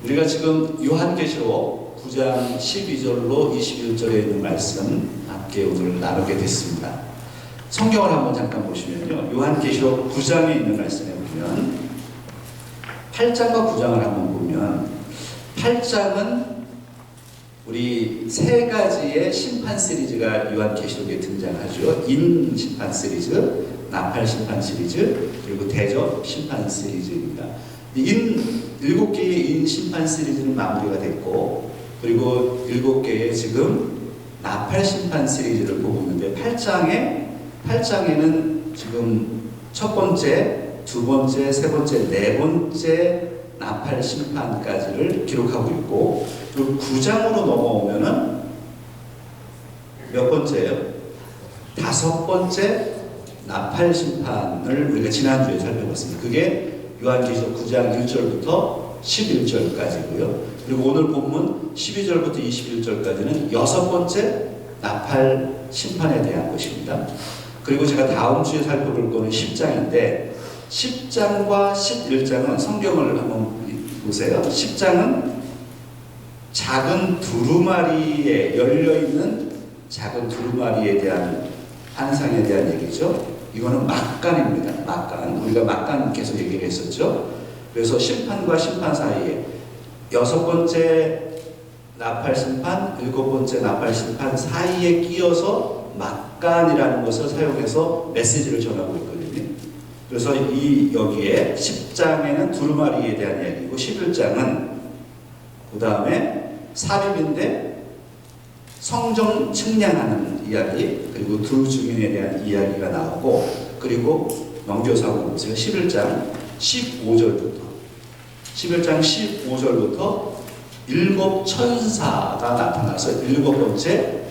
우리가 지금 요한계시록 9장 12절로 21절에 있는 말씀 함께 오늘 나누게 됐습니다. 성경을 한번 잠깐 보시면요, 요한계시록 9장에 있는 말씀에 보면 8장과 9장을 한번 보면 8장은 우리 세 가지의 심판 시리즈가 요한계시록에 등장하죠. 인 심판 시리즈, 나팔 심판 시리즈, 그리고 대접 심판 시리즈입니다. 인 7개의 인 심판 시리즈는 마무리가 됐고, 그리고 7개의 지금 나팔 심판 시리즈를 보고 있는데 8장에는 지금 첫 번째, 두 번째, 세 번째, 네 번째 나팔 심판까지를 기록하고 있고, 그리고 9장으로 넘어오면은 몇 번째예요? 5번째 나팔 심판을 우리가 지난주에 살펴봤습니다. 그게 요한계시록 9장 1절부터 11절까지고요. 그리고 오늘 본문 12절부터 21절까지는 6번째 나팔 심판에 대한 것입니다. 그리고 제가 다음 주에 살펴볼 거는 10장인데 10장과 11장은 성경을 한번 보세요. 10장은 작은 두루마리에 열려있는 작은 두루마리에 대한 환상에 대한 얘기죠. 이거는 막간입니다. 막간. 우리가 막간 계속 얘기를 했었죠. 그래서 심판과 심판 사이에 6번째 나팔 심판, 7번째 나팔 심판 사이에 끼어서 막간이라는 것을 사용해서 메시지를 전하고 있거든요. 그래서 여기에 10장에는 두루마리에 대한 이야기고 11장은 그 다음에 삽입인데 성정 측량하는 이야기, 그리고 두 증인에 대한 이야기가 나오고, 그리고 넘겨서 한번 보세요. 11장 15절부터 7 천사가 나타나서 7번째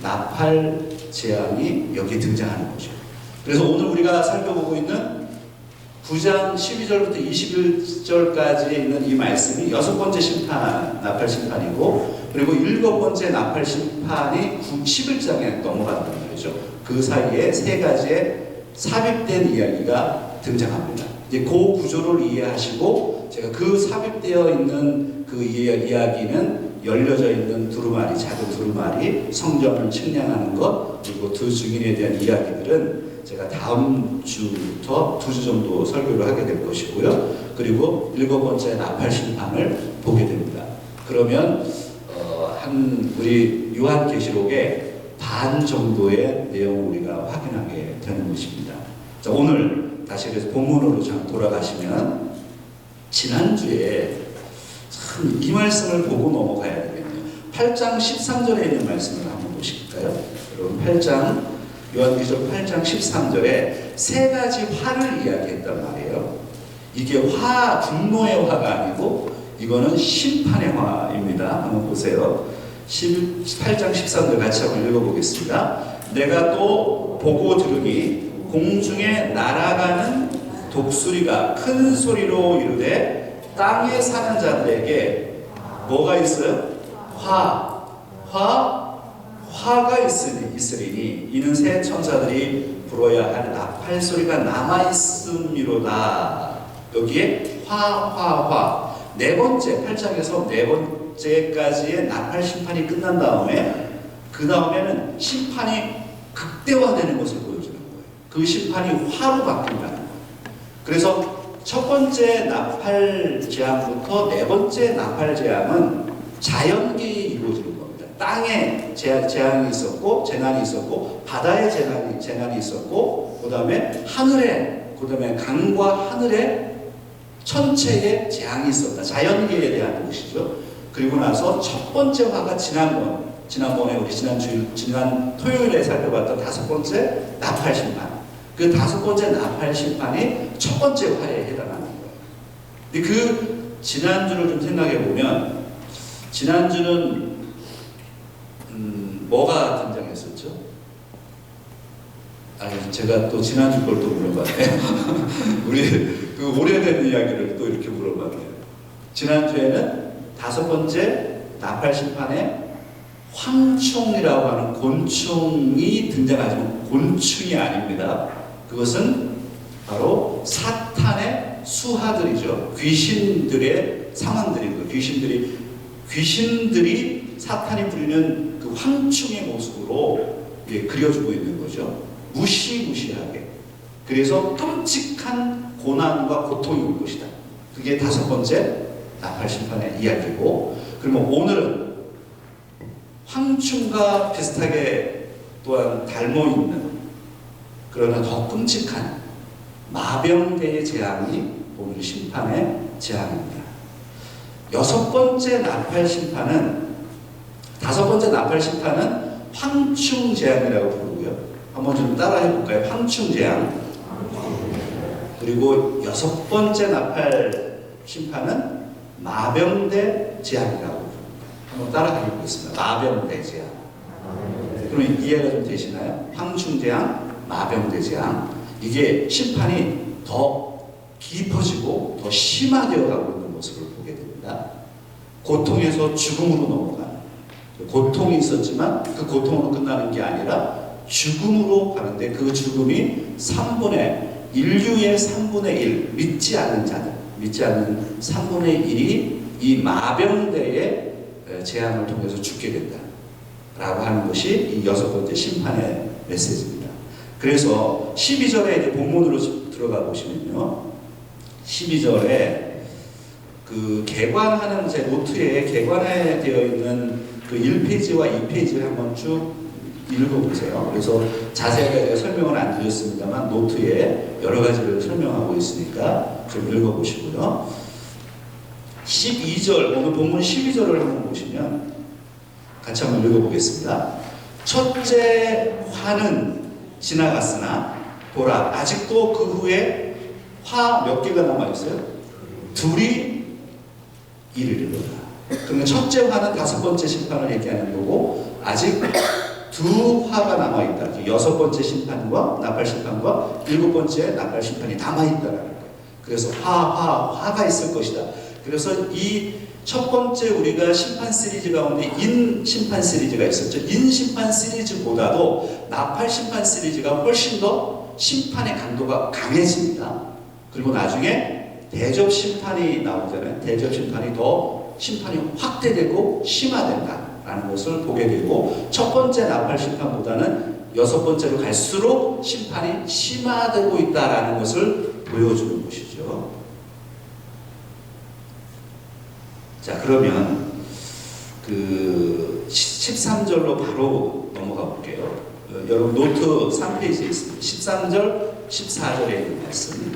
나팔 재앙이 여기 등장하는 거죠. 그래서 오늘 우리가 살펴보고 있는 9장 12절부터 21절까지에 있는 이 말씀이 6번째 심판, 나팔 심판이고, 그리고 7번째 나팔 심판이 11장에 넘어간다는 말이죠. 그 사이에 세 가지의 삽입된 이야기가 등장합니다. 이제 그 구조를 이해하시고, 제가 그 삽입되어 있는 그 이야기는 열려져 있는 두루마리, 작은 두루마리, 성전을 측량하는 것, 그리고 두 증인에 대한 이야기들은 제가 다음 주부터 2주 정도 설교를 하게 될 것이고요. 그리고 7번째 나팔 심판을 보게 됩니다. 그러면 우리 요한계시록의 반 정도의 내용을 우리가 확인하게 되는 것입니다. 자, 오늘 다시 그래서 본문으로 돌아가시면 지난주에 참 이 말씀을 보고 넘어가야 되겠네요. 8장 13절에 있는 말씀을 한번 보실까요? 여러분 8장 요한계시록 8장 13절에 세 가지 화를 이야기했단 말이에요. 이게 분노의 화가 아니고 이거는 심판의 화입니다. 한번 보세요. 8장 13절 같이 한번 읽어보겠습니다. 내가 또 보고 들으니 공중에 날아가는 독수리가 큰 소리로 이르되 땅에 사는 자들에게 뭐가 있어요? 화가 있으리니 이는 새 천사들이 불어야 할 나팔 소리가 남아있음이로다. 여기에 화. 네 번째, 8장에서 네 번째까지의 나팔 심판이 끝난 다음에 그 다음에는 심판이 극대화되는 것을 보여주는 거예요. 그 심판이 화로 바뀐다는 거예요. 그래서 첫 번째 나팔 재앙부터 네 번째 나팔 재앙은 자연계에 이루어지는 겁니다. 땅에 재앙이 있었고, 재난이 있었고, 바다에 재난이 있었고, 그 다음에 강과 하늘에 천체에 재앙이 있었다. 자연계에 대한 것이죠. 그리고 나서 첫 번째 화가 지난번에 우리 지난 토요일에 살펴봤던 5번째 나팔 심판. 그 5번째 나팔 심판이 첫 번째 화에 해당하는 거예요. 근데 그 지난주를 좀 생각해 보면, 지난주는 뭐가 등장했었죠? 제가 또 지난주 걸 또 물어봤네요. 우리 그 오래된 이야기를 또 이렇게 물어봤네요. 지난주에는 5번째 나팔 심판에 황충이라고 하는 곤충이 등장하지만 곤충이 아닙니다. 그것은 바로 사탄의 수하들이죠. 귀신들의 상황들인 거예요. 귀신들이 사탄이 부리는 그 황충의 모습으로 그려주고 있는 거죠. 무시무시하게. 그래서 끔찍한 고난과 고통이 올 것이다. 그게 5번째 나팔 심판의 이야기고, 그러면 오늘은 황충과 비슷하게 또한 닮아있는 그러나 더 끔찍한 마병대의 재앙이 오늘 심판의 재앙입니다. 6번째 나팔 심판은, 5번째 나팔 심판은 황충 재앙이라고 부르고요. 한번 좀 따라 해볼까요? 황충 재앙. 그리고 6번째 나팔 심판은 마병대 재앙이라고 부릅니다. 한번 따라 해보겠습니다. 마병대 재앙. 그러면 이해가 좀 되시나요? 황충 재앙, 마병대 재앙. 이게 심판이 더 깊어지고 더 심화되어 가고 있는 모습을 보게 됩니다. 고통에서 죽음으로 넘어가는, 고통이 있었지만 그 고통으로 끝나는 게 아니라 죽음으로 가는데, 그 죽음이 인류의 3분의 1, 믿지 않는 자들, 믿지 않는 3분의 1이 이 마병대의 재앙을 통해서 죽게 된다 라고 하는 것이 이 6번째 심판의 메시지입니다. 그래서 12절에 이제 본문으로 들어가 보시면요, 12절에 그 개관하는 제 노트에 개관에 되어 있는 그 1페이지와 2페이지를 한번 쭉 읽어보세요. 그래서 자세하게 설명은 안 드렸습니다만 노트에 여러 가지를 설명하고 있으니까 좀 읽어보시고요. 12절, 오늘 본문 12절을 한번 보시면 같이 한번 읽어보겠습니다. 첫째 화는 지나갔으나 보라, 아직도 그 후에 화 몇 개가 남아있어요? 둘이 이르리로다. 그러면 첫째 화는 5번째 심판을 얘기하는 거고, 아직 2화가 남아있다. 6번째 심판과 나팔 심판과 7번째 나팔 심판이 남아있다라는 거예요. 그래서 화가 있을 것이다. 그래서 이 첫 번째 우리가 심판 시리즈 가운데 인 심판 시리즈가 있었죠. 인 심판 시리즈보다도 나팔 심판 시리즈가 훨씬 더 심판의 강도가 강해집니다. 그리고 나중에 대접 심판이 나오잖아요. 대접 심판이 더 심판이 확대되고 심화된다라는 것을 보게 되고, 첫 번째 나팔 심판보다는 6번째로 갈수록 심판이 심화되고 있다라는 것을 보여주는 것이죠. 자, 그러면 그 13절로 바로 넘어가 볼게요. 여러분 노트 3페이지에 있습니다. 13절, 14절에 있는 말씀.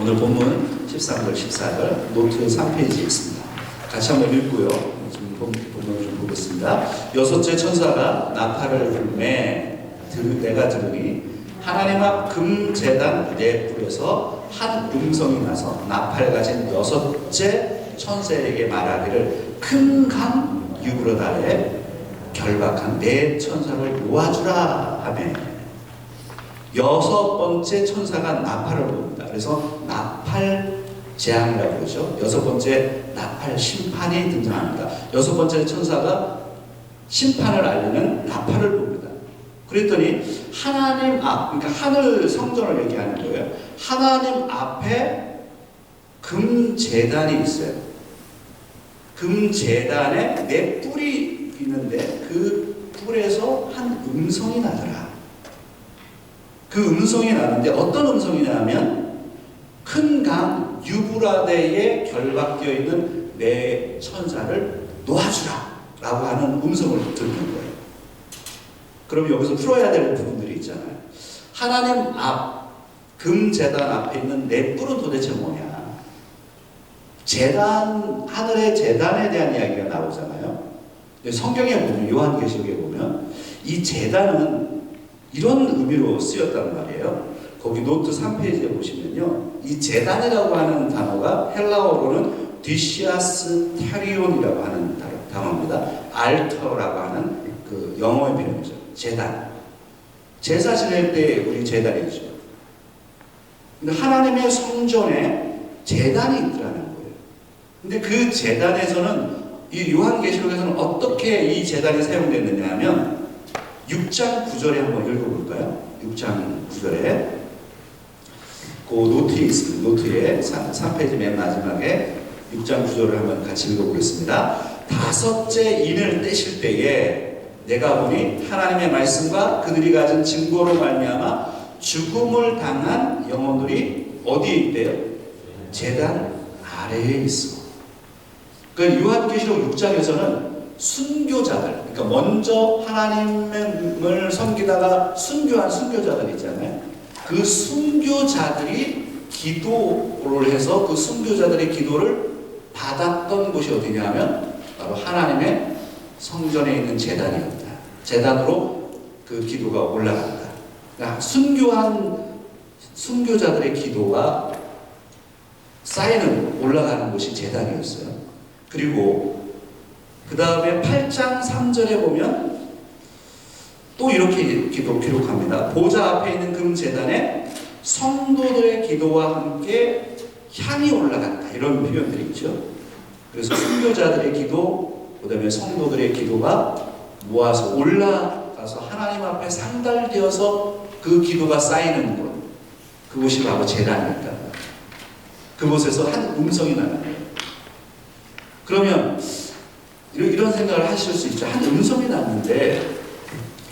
오늘 본문 13절, 14절 노트 3페이지에 있습니다. 같이 한번 읽고요. 지금 본문을 좀 보겠습니다. 6째 천사가 나팔을 불매 내가 들으니 하나님 앞 금제단 네 뿔에서 한 음성이 나서 나팔 가진 6째 천사에게 말하기를 큰 강 유브라다에 결박한 네 천사를 놓아주라 하며, 6번째 천사가 나팔을 봅니다. 그래서 나팔 재앙이라고 그러죠. 6번째 나팔 심판이 등장합니다. 6번째 천사가 심판을 알리는 나팔을 봅니다. 그랬더니 하나님 앞, 그러니까 하늘 성전을 얘기하는 거예요. 하나님 앞에 금제단이 있어요. 금제단에 네 뿔이 있는데 그 뿔에서 한 음성이 나더라. 그 음성이 나는데 어떤 음성이냐면 큰 강 유브라데에 결박되어 있는 네 천사를 놓아주라 라고 하는 음성을 듣는 거예요. 그럼 여기서 풀어야 될 부분들이 있잖아요. 하나님 앞, 금제단 앞에 있는 네 뿔은 도대체 뭐냐? 제단, 하늘의 제단에 대한 이야기가 나오잖아요. 성경에 보면, 요한계시록에 보면 이 제단은 이런 의미로 쓰였단 말이에요. 거기 노트 3페이지에 보시면요, 이 제단이라고 하는 단어가 헬라어로는 디시아스 테리온이라고 하는 단어입니다. 알터라고 하는 그 영어의 표현이죠. 제단. 제사 지낼 때 우리 제단이죠. 근데 하나님의 성전에 제단이 있더라는 거예요. 근데 그 제단에서는, 이 요한계시록에서는 어떻게 이 제단이 사용됐느냐 하면 6장 9절에 한번 읽어볼까요? 6장 9절에 그 노트에 있습니다. 노트에 3페이지 맨 마지막에 6장 9절을 한번 같이 읽어보겠습니다. 다섯째 인을 떼실 때에 내가 보니 하나님의 말씀과 그들이 가진 증거로 말미암아 죽음을 당한 영혼들이 어디에 있대요? 제단 아래에 있어. 그 요한계시록 6장에서는 순교자들, 그러니까 먼저 하나님을 섬기다가 순교한 순교자들 있잖아요. 그 순교자들이 기도를 해서 그 순교자들의 기도를 받았던 곳이 어디냐면 바로 하나님의 성전에 있는 제단이었다. 제단으로 그 기도가 올라간다. 그러니까 순교한 순교자들의 기도가 쌓이는 올라가는 곳이 제단이었어요. 그리고 그 다음에 8장 3절에 보면 또 이렇게 기록합니다. 보좌 앞에 있는 금제단에 성도들의 기도와 함께 향이 올라갔다. 이런 표현들이 있죠. 그래서 순교자들의 기도, 그 다음에 성도들의 기도가 모아서 올라가서 하나님 앞에 상달되어서 그 기도가 쌓이는 곳, 그곳이 바로 제단이었다. 그곳에서 한 음성이 나는 거예요. 그러면 이런 생각을 하실 수 있죠. 한 음성이 났는데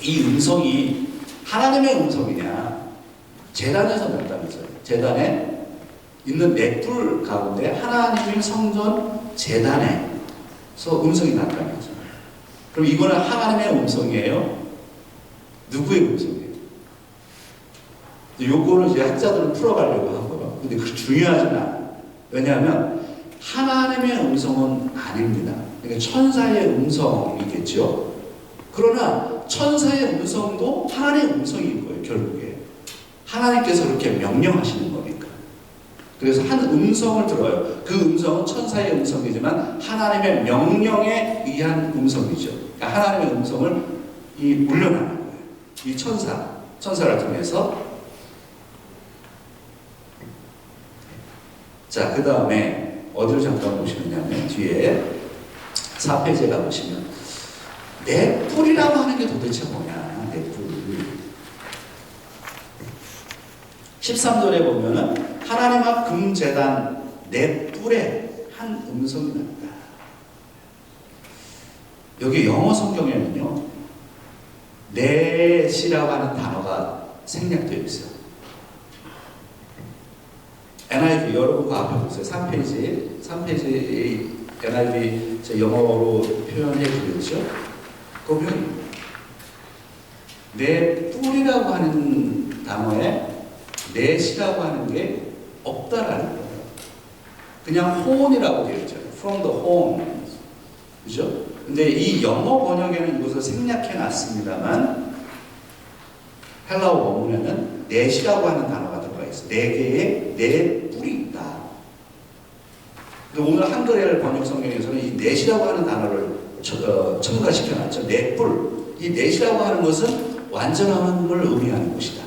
이 음성이 하나님의 음성이냐, 제단에서 났다면서요. 제단에 있는 맷불 가운데 하나님의 성전 제단에서 음성이 났다면서요. 그럼 이거는 하나님의 음성이에요? 누구의 음성이에요? 요거를 이제 학자들은 풀어가려고 한 거예요. 근데 그 중요하진 않아요. 왜냐하면 하나님의 음성은 아닙니다. 그러니까 천사의 음성이겠죠. 그러나 천사의 음성도 하나님의 음성인 거예요. 결국에 하나님께서 그렇게 명령하시는 거니까. 그래서 한 음성을 들어요. 그 음성은 천사의 음성이지만 하나님의 명령에 의한 음성이죠. 그러니까 하나님의 음성을 물려나는 거예요. 이 천사를 통해서. 자, 그 다음에 어디를 잠깐 보시느냐면 뒤에 4페이지에 가보시면 넷불이라고 하는 게 도대체 뭐냐. 넷불 13절에 보면은 하나님 앞 금제단 넷불에 한 음성이 난다. 여기 영어 성경에는요 넷이라고 하는 단어가 생략되어 있어요. NIV 여러분 그 앞에 보세요. 3페이지 NIV 제 영어로 표현해 드렸죠. 그러면 내 뿔이라고 하는 단어에 넷이라고 하는 게 없다라는 거예요. 그냥 horn이라고 되어 있잖아요. From the horn. 그죠? 근데 이 영어 번역에는 이것을 생략해 놨습니다만 헬라어 원문에는 넷이라고 하는 단어가 들어가 있어요. 네 개의 네 뿔이 있다. 근데 오늘 한글의 번역 성경에서는 이 넷이라고 하는 단어를 첨가시켜 놨죠. 네 뿔. 이 넷이라고 하는 것은 완전함을 의미하는 것이다.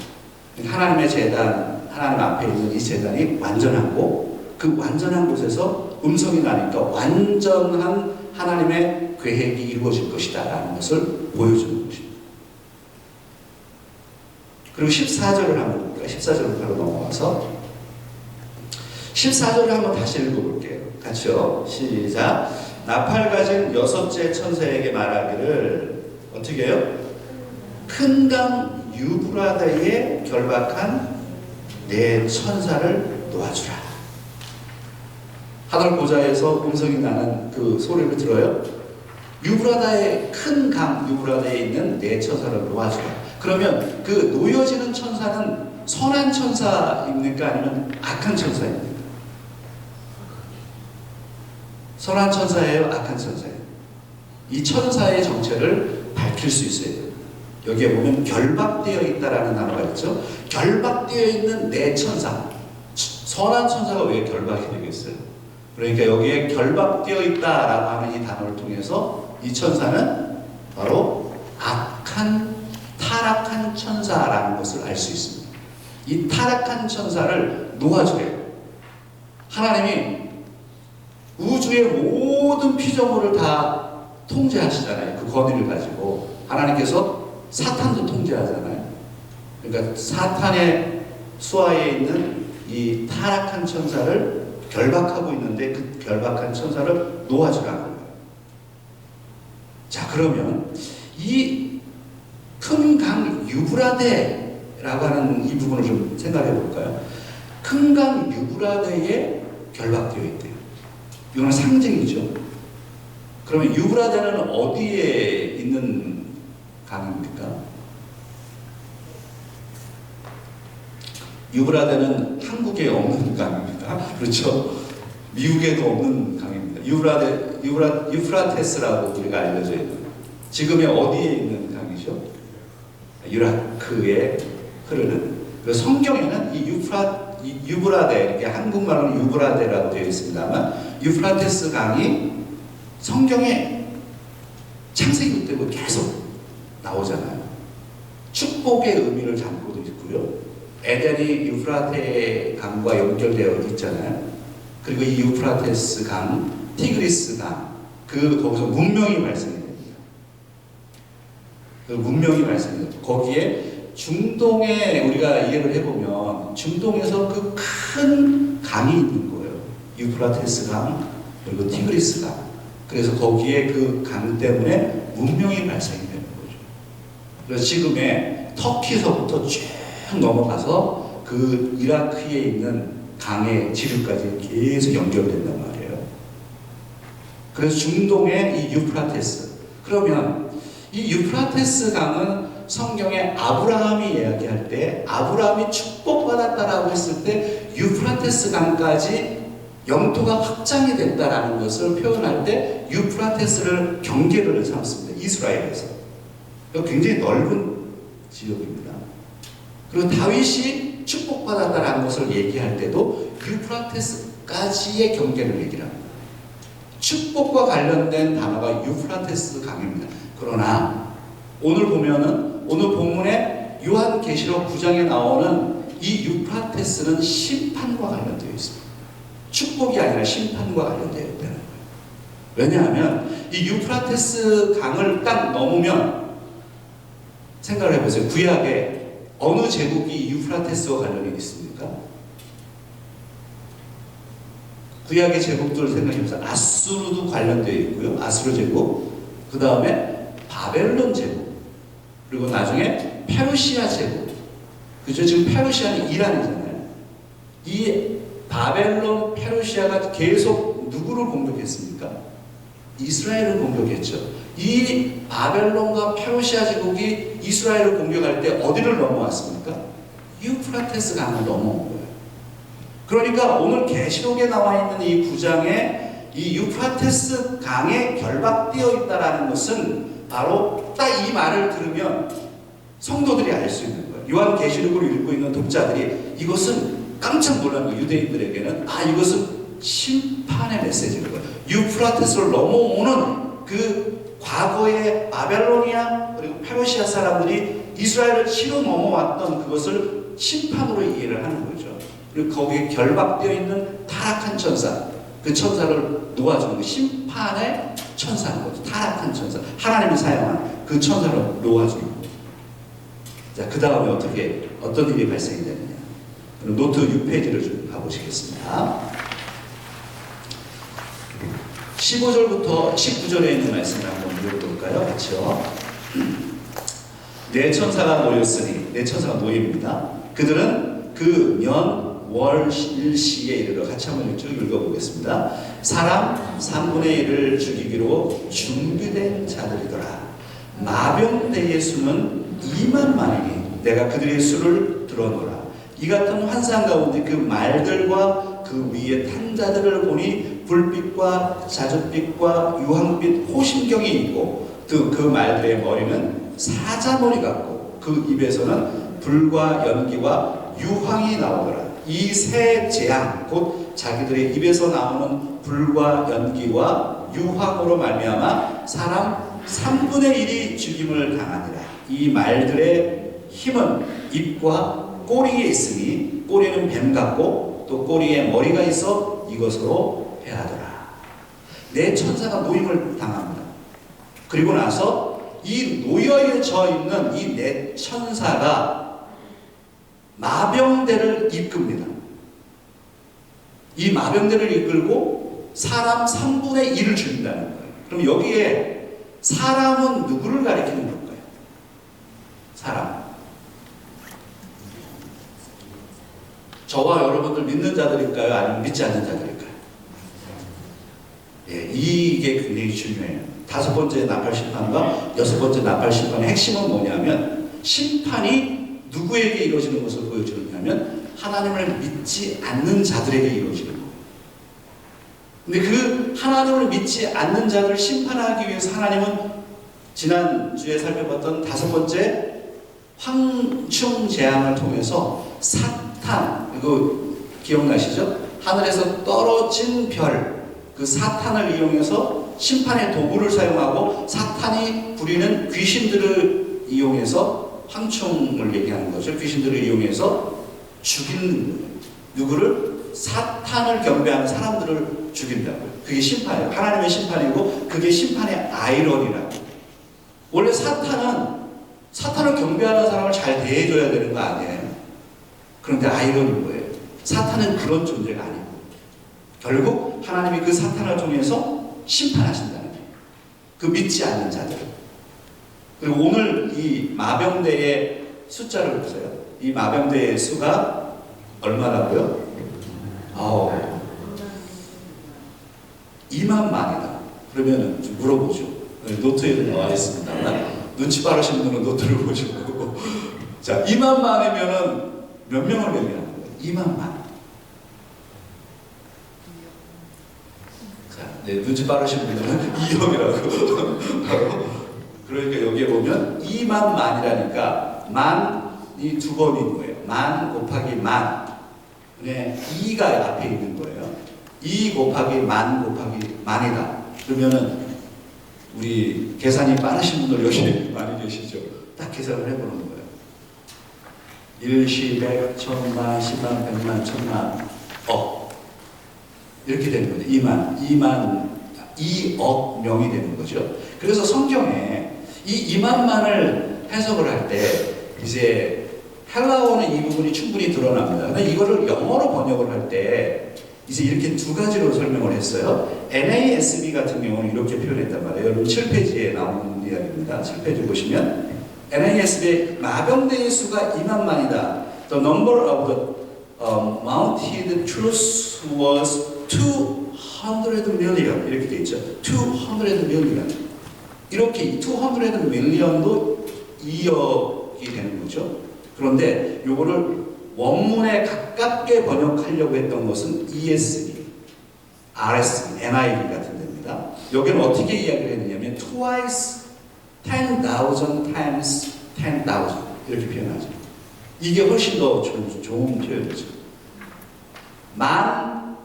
하나님의 제단, 하나님 앞에 있는 이 제단이 완전하고 그 완전한 곳에서 음성이 나니까 완전한 하나님의 계획이 이루어질 것이다 라는 것을 보여주는 것입니다. 그리고 14절을 한번 볼까요? 14절로 바로 넘어가서 14절을 한번 다시 읽어볼게요. 같이요. 시작. 나팔 가진 여섯째 천사에게 말하기를 어떻게 해요? 큰 강 유브라다에 결박한 내 천사를 놓아주라. 하늘 보좌에서 음성이 나는 그 소리를 들어요. 유브라다의 큰 강 유브라다에 있는 내 천사를 놓아주라. 그러면 그 놓여지는 천사는 선한 천사입니까? 아니면 악한 천사입니까? 선한 천사예요? 악한 천사예요? 이 천사의 정체를 밝힐 수 있어야 돼요. 여기에 보면 결박되어 있다라는 단어가 있죠. 결박되어 있는 내 천사. 선한 천사가 왜 결박이 되겠어요? 그러니까 여기에 결박되어 있다라고 하는 이 단어를 통해서 이 천사는 바로 악한 타락한 천사라는 것을 알 수 있습니다. 이 타락한 천사를 놓아줘요. 하나님이 우주의 모든 피조물을 다 통제하시잖아요. 그 권위를 가지고 하나님께서 사탄도 통제하잖아요. 그러니까 사탄의 수하에 있는 이 타락한 천사를 결박하고 있는데 그 결박한 천사를 놓아주라는 거예요. 자, 그러면 이 큰 강 유브라데라고 하는 이 부분을 좀 생각해 볼까요? 큰 강 유브라데에 결박되어 있대요. 이거는 상징이죠. 그러면 유브라데는 어디에 있는 강입니까? 유브라데는 한국에 없는 강입니다. 그렇죠? 미국에도 없는 강입니다. 유프라테스라고 우리가 알려져 있는, 지금의 어디에 있는 강이죠? 이라크에 흐르는. 그래서 성경에는 이 유브라데, 이렇게 한국말로는 유브라데라고 되어 있습니다만, 유프라테스 강이 성경에 창세기 때부터 계속 나오잖아요. 축복의 의미를 담고도 있고요. 에덴이 유프라테 강과 연결되어 있잖아요. 그리고 이 유프라테스 강, 티그리스 강, 거기서 문명이 발생이 됩니다. 그 문명이 발생이 됩니다. 거기에 중동에 우리가 이해를 해보면 중동에서 그 큰 강이 있는 거예요. 유프라테스 강, 그리고 티그리스 강. 그래서 거기에 그 강 때문에 문명이 발생이 되는 거죠. 그래서 지금의 터키서부터 쭉 넘어가서 그 이라크에 있는 강의 지류까지 계속 연결된단 말이에요. 그래서 중동의 이 유프라테스. 그러면 이 유프라테스 강은 성경에 아브라함이 이야기할 때, 아브라함이 축복받았다라고 했을 때 유프라테스 강까지 영토가 확장이 됐다라는 것을 표현할 때 유프라테스를 경계를 삼습니다. 이스라엘에서. 굉장히 넓은 지역입니다. 그리고 다윗이 축복받았다라는 것을 얘기할 때도 유프라테스까지의 경계를 얘기를 합니다. 축복과 관련된 단어가 유프라테스 강입니다. 그러나 오늘 보면은, 오늘 본문에 요한계시록 9장에 나오는 이 유프라테스는 심판과 관련되어 있습니다. 축복이 아니라 심판과 관련되어 있다는 거예요. 왜냐하면 이 유프라테스 강을 딱 넘으면, 생각을 해보세요. 구약에 어느 제국이 유프라테스와 관련이 있습니까? 구약의 제국들을 생각해보세요. 아수르도 관련되어 있고요. 아수르 제국, 그 다음에 바벨론 제국, 그리고 나중에 페르시아 제국. 그죠? 지금 페르시아는 이란이잖아요. 이 바벨론, 페르시아가 계속 누구를 공격했습니까? 이스라엘을 공격했죠. 이 바벨론과 페르시아 제국이 이스라엘을 공격할 때 어디를 넘어왔습니까? 유프라테스 강을 넘어온 거예요. 그러니까 오늘 계시록에 나와 있는 이 9장에 이 유프라테스 강에 결박되어 있다라는 것은 바로 딱 이 말을 들으면 성도들이 알 수 있는 거예요. 요한계시록을 읽고 있는 독자들이 이것은 깜짝 놀란 거예요. 유대인들에게는 이것은 심판의 메시지인 거예요. 유프라테스를 넘어오는 그 과거의 바벨로니아 그리고 페르시아 사람들이 이스라엘을 치러 넘어왔던 그것을 심판으로 이해를 하는 거죠. 그리고 거기에 결박되어 있는 타락한 천사, 그 천사를 놓아주는 그 심판의 천사인 거죠. 타락한 천사, 하나님이 사용한 그 천사를 놓아주는 거죠. 자, 그 다음에 어떤 일이 발생이 되느냐. 노트 6페이지를 좀 가보시겠습니다. 15절부터 19절에 있는 말씀을 한번 읽어볼까요? 같이요. 네 천사가 모였으니, 네 천사가 모입니다. 그들은 그 년, 월, 일시에 이르러, 같이 한번 쭉 읽어보겠습니다. 사람 3분의 1을 죽이기로 준비된 자들이더라. 마병대의 수는 2만만이니 내가 그들의 수를 들어노라. 이 같은 환상 가운데 그 말들과 그 위에 탄 자들을 보니 불빛과 자줏빛과 유황빛 호심경이 있고 그 말들의 머리는 사자머리 같고 그 입에서는 불과 연기와 유황이 나오더라. 이 세 재앙 곧 자기들의 입에서 나오는 불과 연기와 유황으로 말미암아 사람 3분의 1이 죽임을 당하니라. 이 말들의 힘은 입과 꼬리에 있으니 꼬리는 뱀 같고 또 꼬리에 머리가 있어 이것으로 패하더라. 네 천사가 모임을 당합니다. 그리고 나서 이 놓여져 있는 이 네 천사가 마병대를 이끕니다. 이 마병대를 이끌고 사람 3분의 1을 죽인다는 거예요. 그럼 여기에 사람은 누구를 가리키는 걸까요? 사람. 저와 여러분들 믿는 자들일까요? 아니면 믿지 않는 자들일까요? 예, 이게 굉장히 중요해요. 5번째 나팔 심판과 6번째 나팔 심판의 핵심은 뭐냐면 심판이 누구에게 이루어지는 것을 보여주느냐면 하나님을 믿지 않는 자들에게 이루어지는 거예요. 근데 그 하나님을 믿지 않는 자들을 심판하기 위해서 하나님은 지난주에 살펴봤던 5번째 황충 재앙을 통해서 사탄, 이거 기억나시죠? 하늘에서 떨어진 별, 그 사탄을 이용해서 심판의 도구를 사용하고 사탄이 부리는 귀신들을 이용해서 황충을 얘기하는 거죠. 귀신들을 이용해서 죽이는 누구를? 사탄을 경배하는 사람들을 죽인다고요. 그게 심판이에요. 하나님의 심판이고 그게 심판의 아이러니라고. 원래 사탄을 경배하는 사람을 잘 대해줘야 되는 거 아니에요? 그런데 아이러니인 거예요. 사탄은 그런 존재가 아니고 결국 하나님이 그 사탄을 통해서 심판하신다는 거예요. 그 믿지 않는 자들. 그리고 오늘 이 마병대의 숫자를 보세요. 이 마병대의 수가 얼마라고요? 20,000,000이다. 그러면 좀 물어보죠. 노트에도 나와 있습니다만 눈치 빠르신 분은 노트를 보시고 자, 20,000,000이면은 몇 명을 의미하는 거예요? 20,000,000. 자, 네, 눈치 빠르신 분들은 2형이라고. 그러니까 여기에 보면 20,000,000이라니까 만이 2번인 거예요. 만 곱하기 만. 네, 2가 앞에 있는 거예요. 2 곱하기 만 곱하기 만이다. 그러면은 우리 계산이 빠르신 분들 여기 많이 계시죠? 딱 계산을 해보는 거예요. 1, 10, 100, 10,000,000, 10만, 100만, 1000만, 억. 이렇게 되는 거죠. 2억 명이 되는 거죠. 그래서 성경에 이 20,000,000을 해석을 할 때 이제 헬라어는 이 부분이 충분히 드러납니다. 근데 이거를 영어로 번역을 할 때 이제 이렇게 2가지로 설명을 했어요. NASB 같은 경우는 이렇게 표현했단 말이에요. 여러분 7페이지에 나오는 이야기입니다. 7페이지 보시면 NASB의 마병대의 수가 20,000,000이다. The number of the mounted troops was 200 million 이렇게 돼 있죠. 200 million. 이렇게 200 million도 2억이 되는 거죠. 그런데 요거를 원문에 가깝게 번역하려고 했던 것은 ESV, RSV, NIV 같은 데입니다. 여기는 어떻게 이야기를 했느냐면 twice 10,000 times 10,000 이렇게 표현하죠. 이게 훨씬 더 좋은 표현이죠. 만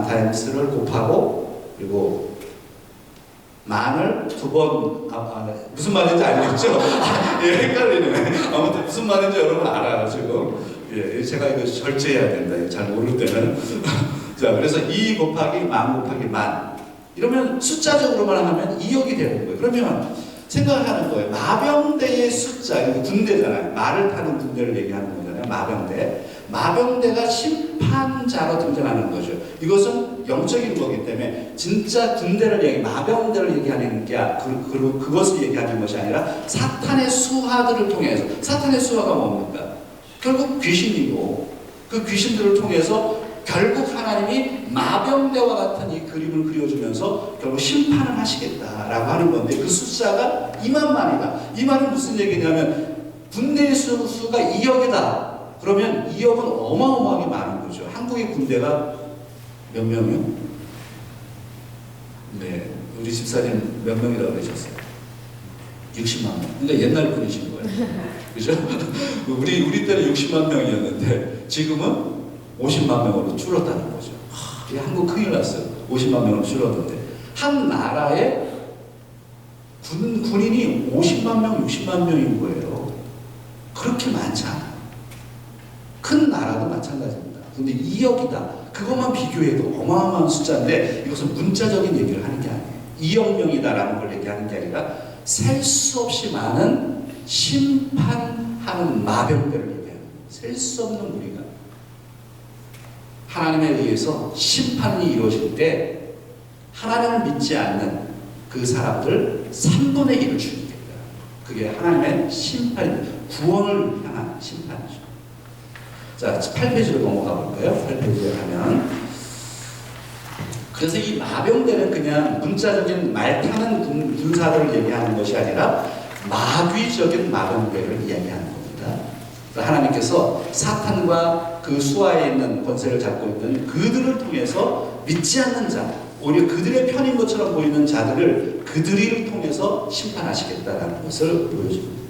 times를 곱하고 그리고 만을 2번 무슨 말인지 알겠죠? 예, 헷갈리네. 아무튼 무슨 말인지 여러분 알아요 지금. 예, 제가 이거 절제해야 된다. 잘 모를 때는. 자, 그래서 2 곱하기 만 곱하기 만. 이러면 숫자적으로만 하면 2억이 되는 거예요. 그러면 생각을 하는 거예요. 마병대의 숫자, 이거 군대잖아요. 말을 타는 군대를 얘기하는 거잖아요. 마병대. 마병대가 심판자로 등장하는 거죠. 이것은 영적인 거기 때문에 진짜 군대를 마병대를 얘기하는 게 그리고 그것을 얘기하는 것이 아니라 사탄의 수하들을 통해서 사탄의 수하가 뭡니까? 결국 귀신이고 그 귀신들을 통해서 결국 하나님이 마병대와 같은 이 그림을 그려주면서 결국 심판을 하시겠다라고 하는 건데 그 숫자가 20,000,000이다. 이 말은 무슨 얘기냐면 군대의 수가 2억이다. 그러면 2억은 어마어마하게 많은 거죠. 한국의 군대가 몇 명이요? 네, 우리 집사님 몇 명이라고 그러셨어요? 60만 명. 그러니까 옛날 분이신 거예요. 그죠? 우리 때는 60만 명이었는데 지금은 50만 명으로 줄었다는 거죠. 한국 큰일 났어요. 50만 명으로 줄었는데 한 나라에 군인이 50만 명, 60만 명인 거예요. 그렇게 많지 않아요. 큰 나라도 마찬가지입니다. 근데 2억이다. 그것만 비교해도 어마어마한 숫자인데 이것은 문자적인 얘기를 하는 게 아니에요. 2억 명이다라는 걸 얘기하는 게 아니라 셀 수 없이 많은 심판하는 마병대를 얘기합니다. 셀 수 없는 무리가 하나님에 의해서 심판이 이루어질 때 하나님을 믿지 않는 그 사람들 3분의 1을 죽이겠다. 그게 하나님의 심판입니다. 구원을 향한 심판이죠. 자, 8페이지로 넘어가 볼까요? 8페이지에 가면, 그래서 이 마병대는 그냥 문자적인 말 타는 군사들을 얘기하는 것이 아니라 마귀적인 마병대를 이야기하는 겁니다. 하나님께서 사탄과 그 수하에 있는 권세를 잡고 있는 그들을 통해서 믿지 않는 자, 오히려 그들의 편인 것처럼 보이는 자들을 그들을 통해서 심판하시겠다라는 것을 보여줍니다.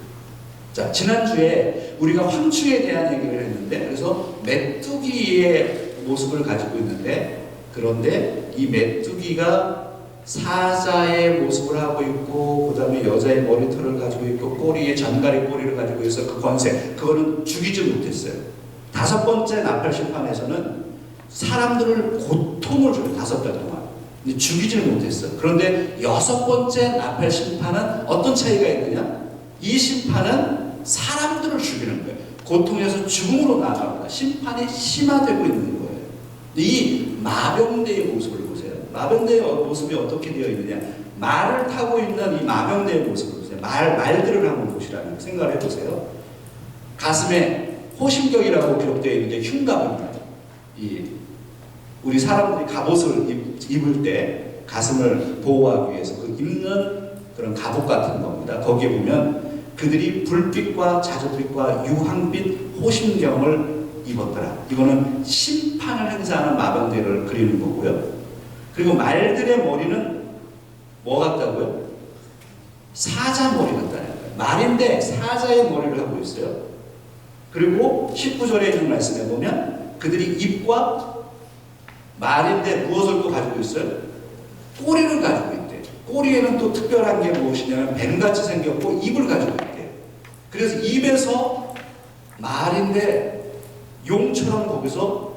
자, 지난주에 우리가 황충에 대한 얘기를 했는데, 그래서 메뚜기의 모습을 가지고 있는데, 그런데 이 메뚜기가 사자의 모습을 하고 있고, 그 다음에 여자의 머리털을 가지고 있고, 꼬리에 전갈의 꼬리를 가지고 있어. 그 권세, 그거는 죽이지 못했어요. 5번째 나팔 심판에서는 사람들을 고통을 줘요. 5달 동안. 근데 죽이지를 못했어요. 그런데 6번째 나팔 심판은 어떤 차이가 있느냐? 이 심판은 사람들을 죽이는 거예요. 고통에서 죽음으로 나아갑니다. 심판이 심화되고 있는 거예요. 이 마병대의 모습을 보세요. 마병대의 모습이 어떻게 되어 있느냐? 말을 타고 있는 이 마병대의 모습을 보세요. 말들을 한번 보시라는 생각을 해보세요. 가슴에 호심경이라고 기록되어 있는 게 흉갑입니다. 우리 사람들이 갑옷을 입을 때 가슴을 보호하기 위해서 그 입는 그런 갑옷 같은 겁니다. 거기에 보면 그들이 불빛과 자주빛과 유황빛 호심경을 입었더라. 이거는 심판을 행사하는 마병대를 그리는 거고요. 그리고 말들의 머리는 뭐 같다고요? 사자 머리 같다는 거예요. 말인데 사자의 머리를 하고 있어요. 그리고 19절에 있는 말씀에 보면 그들이 입과 말인데 무엇을 또 가지고 있어요? 꼬리를 가지고 있대. 꼬리에는 또 특별한 게 무엇이냐면 뱀같이 생겼고 입을 가지고 있대. 그래서 입에서 말인데 용처럼 거기서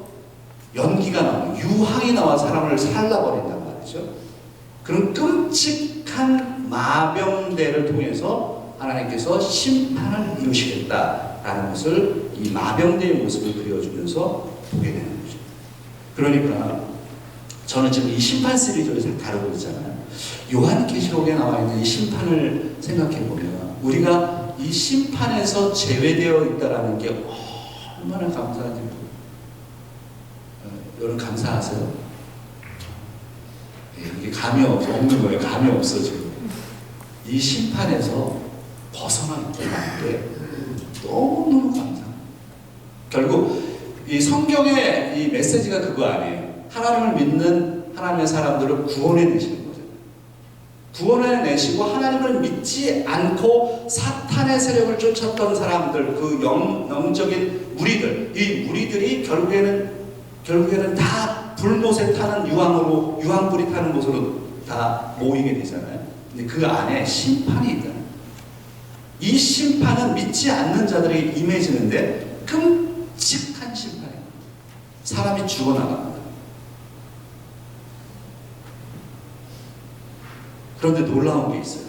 연기가 나와, 유황이 나와 사람을 살라버린단 말이죠. 그런 끔찍한 마병대를 통해서 하나님께서 심판을 이루시겠다라는 것을 이 마병대의 모습을 그려주면서 보게 되는 거죠. 그러니까 저는 지금 이 심판 시리즈를 다루고 있잖아요. 요한계시록에 나와 있는 이 심판을 생각해 보면 우리가 이 심판에서 제외되어 있다라는 게 얼마나 감사한지. 여러분 감사하세요? 이게 감이 없는 거예요. 감이 없어 지금. 이 심판에서 벗어나는 게 너무너무 감사해요. 결국 이 성경의 이 메시지가 그거 아니에요. 하나님을 믿는 하나님의 사람들을 구원해내시는 거죠. 구원해내시고 하나님을 믿지 않고 사탄의 세력을 쫓았던 사람들, 그 영적인 무리들, 이 무리들이 결국에는 다 불못에 타는 유황으로, 유황불이 타는 곳으로 다 모이게 되잖아요. 근데 그 안에 심판이 있다. 이 심판은 믿지 않는 자들에게 임해지는데 끔찍한 심판이에요. 사람이 죽어나갑니다. 그런데 놀라운 게 있어요.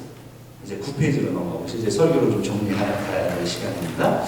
이제 9페이지로 넘어가고 이제 설교를 좀 정리해야 될 시간입니다.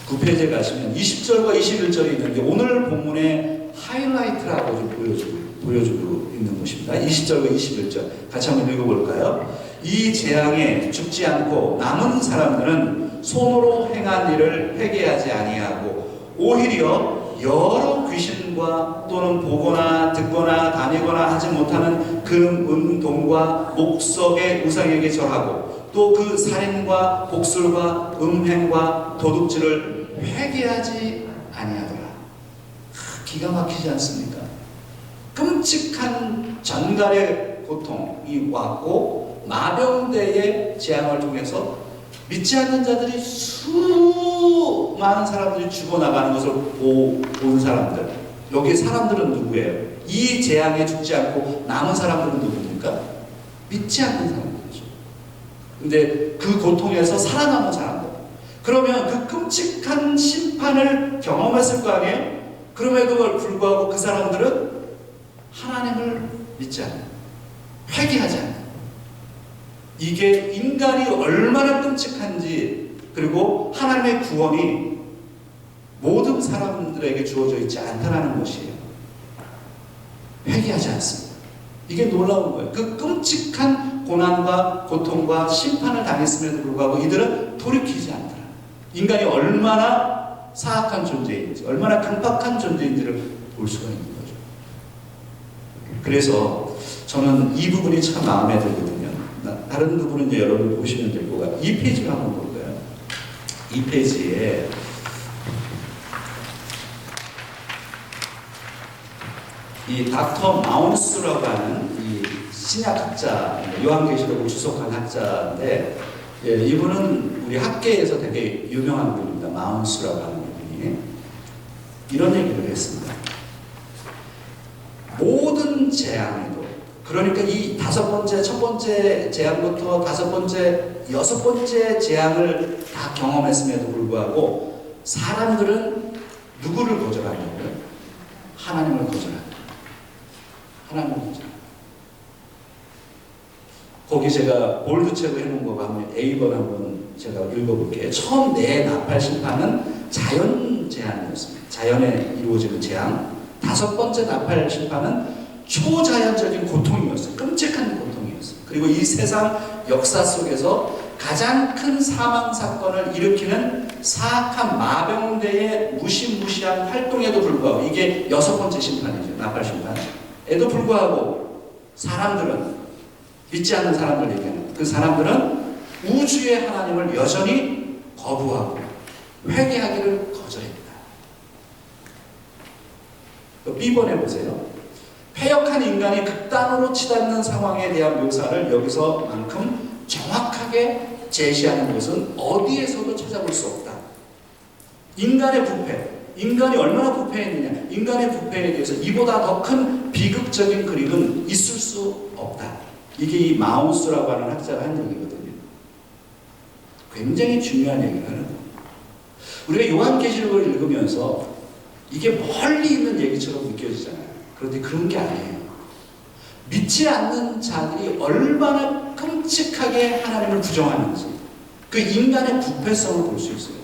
9페이지에 가시면 20절과 21절이 있는데 오늘 본문의 하이라이트라고 좀 보여주고 있는 것입니다. 20절과 21절 같이 한번 읽어볼까요? 이 재앙에 죽지 않고 남은 사람들은 손으로 행한 일을 회개하지 아니하고 오히려 여러 귀신과 또는 보거나 듣거나 다니거나 하지 못하는 금, 은, 동과 목석의 우상에게 절하고 또 그 살인과 복술과 음행과 도둑질을 회개하지 아니하더라. 기가 막히지 않습니까? 끔찍한 전갈의 고통이 왔고 마병대의 재앙을 통해서 믿지 않는 자들이 수많은 사람들이 죽어나가는 것을 본 사람들. 여기 사람들은 누구예요? 이 재앙에 죽지 않고 남은 사람들은 누굽니까? 믿지 않는 사람들이죠. 근데 그 고통에서 살아남은 사람들. 그러면 그 끔찍한 심판을 경험했을 거 아니에요? 그럼에도 불구하고 그 사람들은 하나님을 믿지 않아요. 회개하지 않아요. 이게 인간이 얼마나 끔찍한지, 그리고 하나님의 구원이 모든 사람들에게 주어져 있지 않다는 것이에요. 회개하지 않습니다. 이게 놀라운 거예요. 그 끔찍한 고난과 고통과 심판을 당했음에도 불구하고 이들은 돌이키지 않더라. 인간이 얼마나 사악한 존재인지, 얼마나 강박한 존재인지를 볼 수가 있는 거죠. 그래서 저는 이 부분이 참 마음에 들거든요. 다른 부분은 이제 여러분이 보시면 될 것 같아요. 이 페이지를 한번 볼까요? 이 페이지에 이 닥터 마운스라고 하는 이 신약학자, 요한계시록을 주석한 학자인데, 예, 이분은 우리 학계에서 되게 유명한 분입니다. 마운스라고 하는 분이 이런 얘기를 했습니다. 모든 재앙에도, 그러니까 이 첫 번째 재앙부터 다섯 번째, 여섯 번째 재앙을 다 경험했음에도 불구하고 사람들은 누구를 거절하냐고요? 하나님을 거절합니다. 하나님을 거절합니다. 거기 제가 볼드체로 해놓은 거 한번 A번 한번 제가 읽어볼게요. 처음 내 나팔 심판은 자연 재앙이었습니다. 자연에 이루어지는 재앙. 다섯 번째 나팔 심판은 초자연적인 고통이었어요. 끔찍한 고통이었어요. 그리고 이 세상 역사 속에서 가장 큰 사망 사건을 일으키는 사악한 마병대의 무시무시한 활동에도 불구하고, 이게 여섯 번째 심판이죠. 나팔 심판에도 불구하고 사람들은, 믿지 않는 사람들 얘기하는, 그 사람들은 우주의 하나님을 여전히 거부하고 회개하기를 거절합니다. B번에 보세요. 패역한 인간이 극단으로 치닫는 상황에 대한 묘사를 여기서만큼 정확하게 제시하는 것은 어디에서도 찾아볼 수 없다. 인간의 부패, 인간이 얼마나 부패했느냐, 인간의 부패에 대해서 이보다 더 큰 비극적인 그림은 있을 수 없다. 이게 이 마운스라고 하는 학자가 한 얘기거든요. 굉장히 중요한 얘기를 하는 거예요. 우리가 요한계시록을 읽으면서 이게 멀리 있는 얘기처럼 느껴지잖아요. 그런데 그런 게 아니에요. 믿지 않는 자들이 얼마나 끔찍하게 하나님을 부정하는지, 그 인간의 부패성을 볼 수 있어요.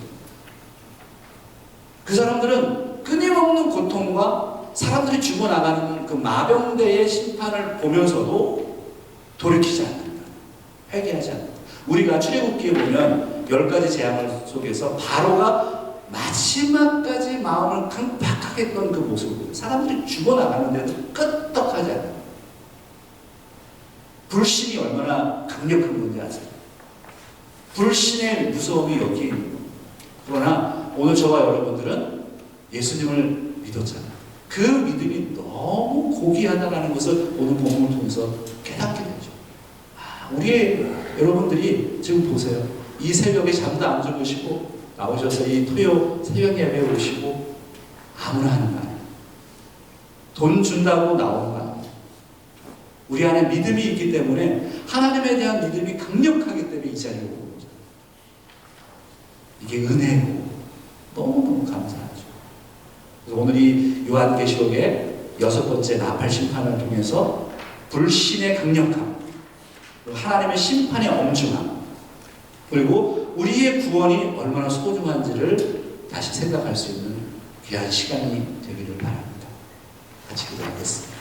그 사람들은 끊임없는 고통과 사람들이 죽어나가는 그 마병대의 심판을 보면서도 돌이키지 않는다. 회개하지 않는다. 우리가 출애굽기에 보면 10가지 재앙을 속에서 바로가 마지막까지 마음을 강팍하게 했던 그 모습을, 사람들이 죽어나가는데도 끄떡하지 않아요. 불신이 얼마나 강력한 건지 아세요? 불신의 무서움이 여기에 있는 거예요. 그러나 오늘 저와 여러분들은 예수님을 믿었잖아요. 그 믿음이 너무 고귀하다는 것을 오늘 본문을 통해서 깨닫게 되죠. 우리 여러분들이 지금 보세요. 이 새벽에 잠도 안 주무시고 나오셔서 이 토요 새벽 예배에 오시고 아무나 하는 거 아니에요. 돈 준다고 나오는 거 아니에요. 우리 안에 믿음이 있기 때문에, 하나님에 대한 믿음이 강력하기 때문에 이 자리에 오는 거죠. 이게 은혜고 너무너무 감사하죠. 그래서 오늘 이 요한계시록의 여섯 번째 나팔 심판을 통해서 불신의 강력함, 하나님의 심판의 엄중함, 그리고 우리의 구원이 얼마나 소중한지를 다시 생각할 수 있는 귀한 시간이 되기를 바랍니다. 같이 기도하겠습니다.